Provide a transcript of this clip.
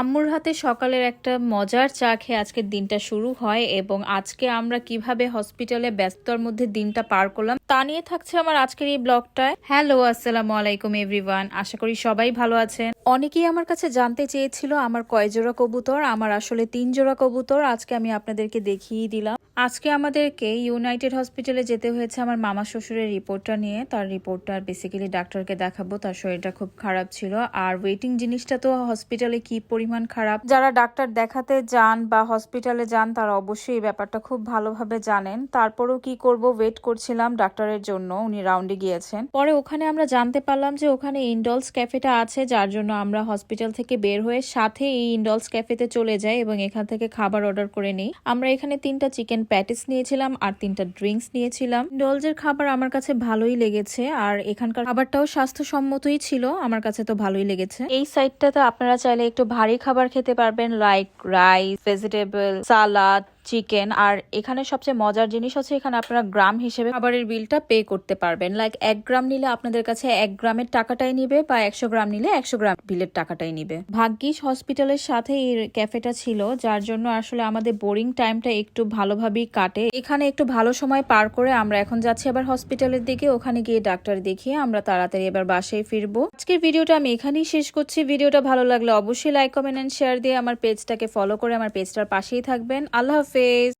আম্মুর হাতে সকালের একটা মজার চা খেয়ে আজকের দিনটা শুরু হয় এবং আজকে আমরা কিভাবে হসপিটালে ব্যস্ততার মধ্যে দিনটা পার করলাম তা নিয়ে থাকছে আমার আজকের এই ব্লগটায়। হ্যালো, আসসালামু আলাইকুম এভরিওয়ান, আশা করি সবাই ভালো আছেন। অনেকেই আমার কাছে জানতে চেয়েছিল আমার কয় জোড়া কবুতর। আমার আসলে 3 জোড়া কবুতর, আজকে আমি আপনাদেরকে দেখিয়ে দিলাম। আজকে আমাদেরকে ইউনাইটেড হসপিটালে যেতে হয়েছে আমার মামা শ্বশুরের রিপোর্টটা নিয়ে। তার রিপোর্টটা বেসিক্যালি ডাক্তারকে দেখাবো, তার শরীরটা খুব খারাপ ছিল। আর ওয়েটিং জিনিসটা তো হসপিটালে কি পরিমাণ খারাপ, যারা ডাক্তার দেখাতে যান বা হসপিটালে যান তারা অবশ্যই এই ব্যাপারটা খুব ভালোভাবে জানেন। তারপরেও কি করব, ওয়েট করছিলাম ডাক্তারের জন্য, উনি রাউন্ডে গিয়েছেন। পরে ওখানে আমরা জানতে পারলাম যে ওখানে ইন্ডলস ক্যাফেটা আছে, যার জন্য আমরা হসপিটাল থেকে বের হয়ে সাথে এই ইন্ডলস ক্যাফেতে চলে যাই এবং এখান থেকে খাবার অর্ডার করে নিই। আমরা এখানে 3টা চিকেন প্যাটিস নিয়েছিলাম আর 3টা ড্রিঙ্কস নিয়েছিলাম। ইন্ডলসের খাবার আমার কাছে ভালোই লেগেছে আর এখানকার খাবারটাও স্বাস্থ্যসম্মতই ছিল, আমার কাছে তো ভালোই লেগেছে। এই সাইডটাতে আপনারা চাইলে একটু ভারী খাবার খেতে পারবেন, লাইক রাইস, ভেজিটেবল, সালাদ, চিকেন। আর এখানে সবচেয়ে মজার জিনিস হচ্ছে এখানে আপনারা গ্রাম হিসেবে খাবারের বিলটা পে করতে পারবেন। লাইক 1 গ্রাম নিলে আপনাদের কাছে 1 গ্রামের টাকাটাই নিবে, বা 100 গ্রাম নিলে 100 গ্রাম বিলের টাকাটাই নিবে। ভাগ্যিস হসপিটালের সাথে এই ক্যাফেটা ছিল, যার জন্য আসলে আমাদের বোরিং টাইমটা একটু ভালোভাবেই কাটে। এখানে একটু ভালো সময় পার করে আমরা এখন যাচ্ছি আবার হসপিটালের দিকে। ওখানে গিয়ে ডাক্তার দেখিয়ে আমরা তাড়াতাড়ি এবার বাসায় ফিরবো। আজকের ভিডিওটা আমি এখানেই শেষ করছি। ভিডিওটা ভালো লাগলে অবশ্যই লাইক, কমেন্ট এন্ড শেয়ার দিয়ে আমার পেজটাকে ফলো করে আমার পেজটার পাশেই থাকবেন। আল্লাহ হাফেজ।